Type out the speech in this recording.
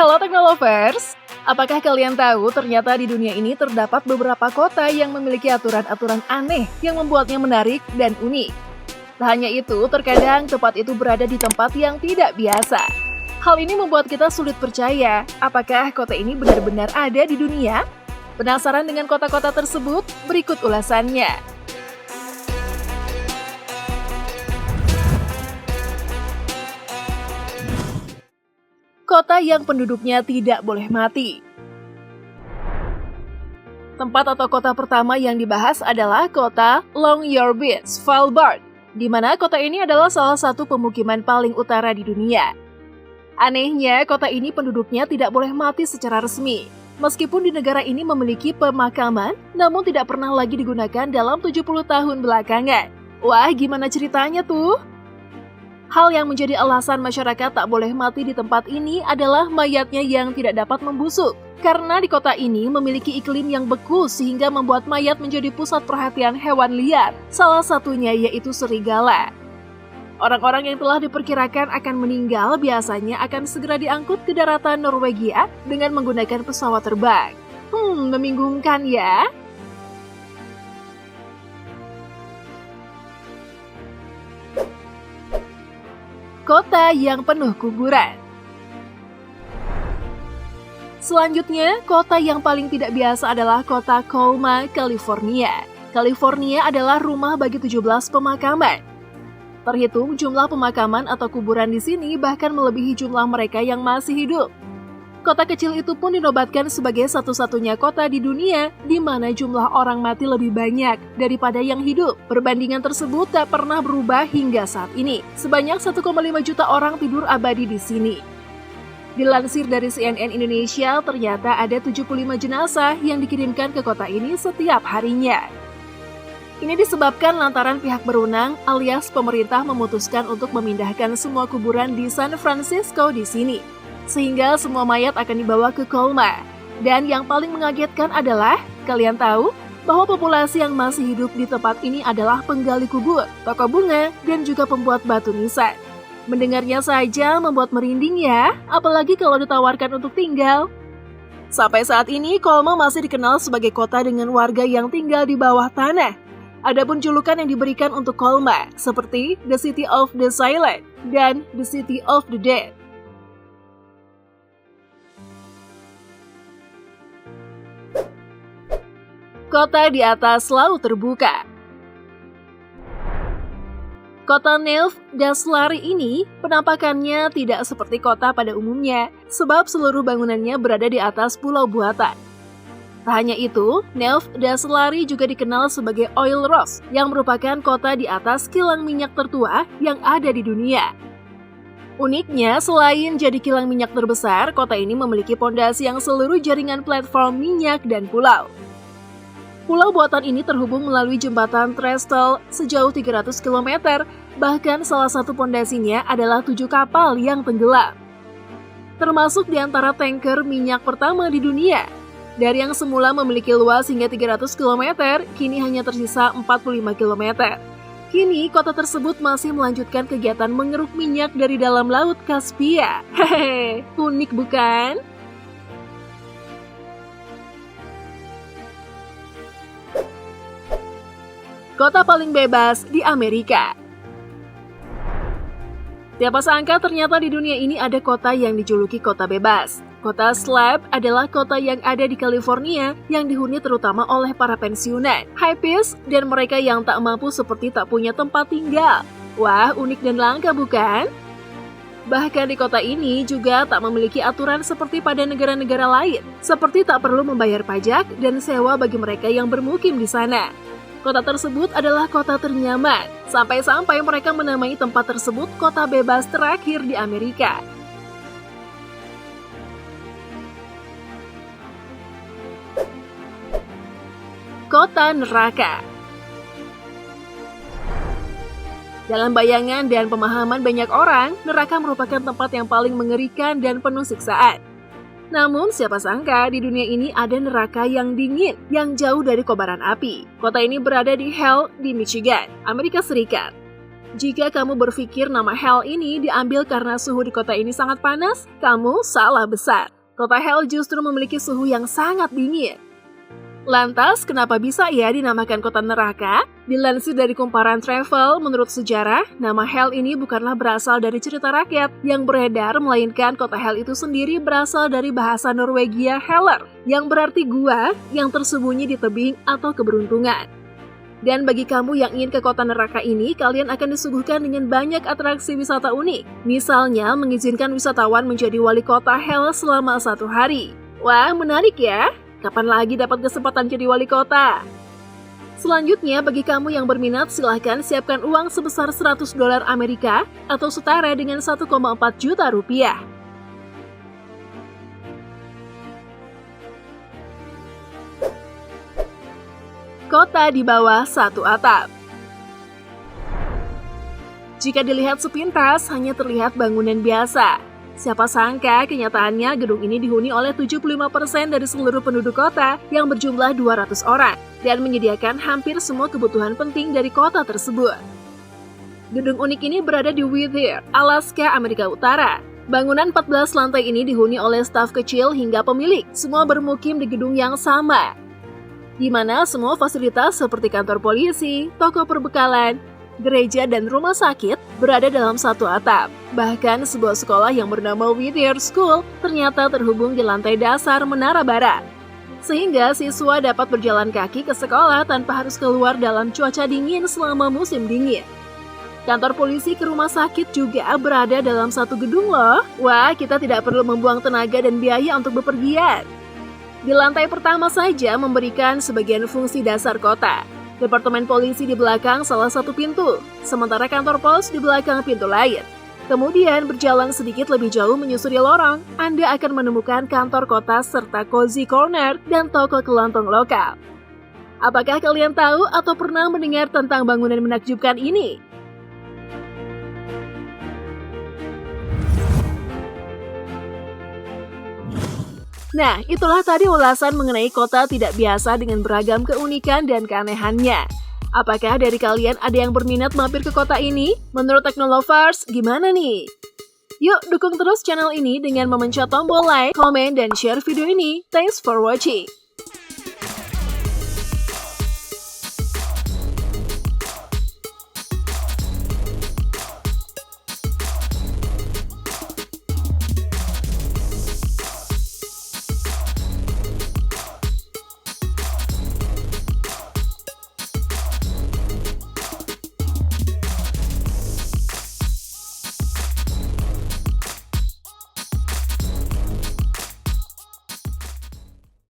Halo Teknolovers, apakah kalian tahu ternyata di dunia ini terdapat beberapa kota yang memiliki aturan-aturan aneh yang membuatnya menarik dan unik. Tak hanya itu, terkadang tempat itu berada di tempat yang tidak biasa. Hal ini membuat kita sulit percaya, apakah kota ini benar-benar ada di dunia? Penasaran dengan kota-kota tersebut? Berikut ulasannya. Kota yang penduduknya tidak boleh mati. Tempat atau kota pertama yang dibahas adalah kota Longyearbyen, Svalbard, di mana kota ini adalah salah satu pemukiman paling utara di dunia. Anehnya, kota ini penduduknya tidak boleh mati secara resmi. Meskipun di negara ini memiliki pemakaman, namun tidak pernah lagi digunakan dalam 70 tahun belakangan. Wah, gimana ceritanya tuh? Hal yang menjadi alasan masyarakat tak boleh mati di tempat ini adalah mayatnya yang tidak dapat membusuk. Karena di kota ini memiliki iklim yang beku sehingga membuat mayat menjadi pusat perhatian hewan liar. Salah satunya yaitu serigala. Orang-orang yang telah diperkirakan akan meninggal biasanya akan segera diangkut ke daratan Norwegia dengan menggunakan pesawat terbang. Membingungkan ya? Kota yang penuh kuburan. Selanjutnya, kota yang paling tidak biasa adalah kota Colma, California. California adalah rumah bagi 17 pemakaman. Terhitung jumlah pemakaman atau kuburan di sini bahkan melebihi jumlah mereka yang masih hidup. Kota kecil itu pun dinobatkan sebagai satu-satunya kota di dunia di mana jumlah orang mati lebih banyak daripada yang hidup. Perbandingan tersebut tak pernah berubah hingga saat ini. Sebanyak 1,5 juta orang tidur abadi di sini. Dilansir dari CNN Indonesia, ternyata ada 75 jenazah yang dikirimkan ke kota ini setiap harinya. Ini disebabkan lantaran pihak berwenang alias pemerintah memutuskan untuk memindahkan semua kuburan di San Francisco di sini. Sehingga semua mayat akan dibawa ke Colma. Dan yang paling mengagetkan adalah, kalian tahu bahwa populasi yang masih hidup di tempat ini adalah penggali kubur, toko bunga, dan juga pembuat batu nisan. Mendengarnya saja membuat merinding ya, apalagi kalau ditawarkan untuk tinggal. Sampai saat ini, Colma masih dikenal sebagai kota dengan warga yang tinggal di bawah tanah. Adapun julukan yang diberikan untuk Colma, seperti The City of the Silent dan The City of the Dead. Kota di atas laut terbuka. Kota Nelv Daslari ini penampakannya tidak seperti kota pada umumnya, sebab seluruh bangunannya berada di atas pulau buatan. Tak hanya itu, Nelv Daslari juga dikenal sebagai Oil Rock, yang merupakan kota di atas kilang minyak tertua yang ada di dunia. Uniknya, selain jadi kilang minyak terbesar, kota ini memiliki pondasi yang seluruh jaringan platform minyak dan pulau. Pulau buatan ini terhubung melalui jembatan trestle sejauh 300 km, bahkan salah satu pondasinya adalah 7 kapal yang tenggelam. Termasuk di antara tanker minyak pertama di dunia. Dari yang semula memiliki luas hingga 300 km, kini hanya tersisa 45 km. Kini kota tersebut masih melanjutkan kegiatan mengeruk minyak dari dalam laut Kaspia. Hehehe, unik bukan? Kota paling bebas di Amerika. Siapa sangka ternyata di dunia ini ada kota yang dijuluki kota bebas. Kota Slab adalah kota yang ada di California yang dihuni terutama oleh para pensiunan, hippies, dan mereka yang tak mampu seperti tak punya tempat tinggal. Wah, unik dan langka bukan? Bahkan di kota ini juga tak memiliki aturan seperti pada negara-negara lain, seperti tak perlu membayar pajak dan sewa bagi mereka yang bermukim di sana. Kota tersebut adalah kota ternyaman, sampai-sampai mereka menamai tempat tersebut kota bebas terakhir di Amerika. Kota neraka. Dalam bayangan dan pemahaman banyak orang, neraka merupakan tempat yang paling mengerikan dan penuh siksaan. Namun siapa sangka di dunia ini ada neraka yang dingin, yang jauh dari kobaran api. Kota ini berada di Hell di Michigan, Amerika Serikat. Jika kamu berpikir nama Hell ini diambil karena suhu di kota ini sangat panas, kamu salah besar. Kota Hell justru memiliki suhu yang sangat dingin. Lantas, kenapa bisa ya dinamakan kota neraka? Dilansir dari Kumparan Travel, menurut sejarah, nama Hell ini bukanlah berasal dari cerita rakyat yang beredar, melainkan kota Hell itu sendiri berasal dari bahasa Norwegia Heller, yang berarti gua yang tersembunyi di tebing atau keberuntungan. Dan bagi kamu yang ingin ke kota neraka ini, kalian akan disuguhkan dengan banyak atraksi wisata unik. Misalnya, mengizinkan wisatawan menjadi wali kota Hell selama 1 hari. Wah, menarik ya! Kapan lagi dapat kesempatan jadi wali kota? Selanjutnya, bagi kamu yang berminat, silahkan siapkan uang sebesar $100 Amerika atau setara dengan 1,4 juta rupiah. Kota di bawah satu atap. Jika dilihat sepintas, hanya terlihat bangunan biasa. Siapa sangka kenyataannya gedung ini dihuni oleh 75% dari seluruh penduduk kota yang berjumlah 200 orang dan menyediakan hampir semua kebutuhan penting dari kota tersebut. Gedung unik ini berada di Whittier, Alaska, Amerika Utara. Bangunan 14 lantai ini dihuni oleh staf kecil hingga pemilik, semua bermukim di gedung yang sama, di mana semua fasilitas seperti kantor polisi, toko perbekalan, gereja, dan rumah sakit berada dalam satu atap. Bahkan sebuah sekolah yang bernama Whittier School ternyata terhubung di lantai dasar menara barat. Sehingga siswa dapat berjalan kaki ke sekolah tanpa harus keluar dalam cuaca dingin selama musim dingin. Kantor polisi ke rumah sakit juga berada dalam satu gedung loh. Wah, kita tidak perlu membuang tenaga dan biaya untuk bepergian. Di lantai pertama saja memberikan sebagian fungsi dasar kota. Departemen polisi di belakang salah satu pintu, sementara kantor pos di belakang pintu lain. Kemudian berjalan sedikit lebih jauh menyusuri lorong, Anda akan menemukan kantor kota serta cozy corner dan toko kelontong lokal. Apakah kalian tahu atau pernah mendengar tentang bangunan menakjubkan ini? Nah, itulah tadi ulasan mengenai kota tidak biasa dengan beragam keunikan dan keanehannya. Apakah dari kalian ada yang berminat mampir ke kota ini? Menurut Teknolovers, gimana nih? Yuk, dukung terus channel ini dengan memencet tombol like, komen, dan share video ini. Thanks for watching!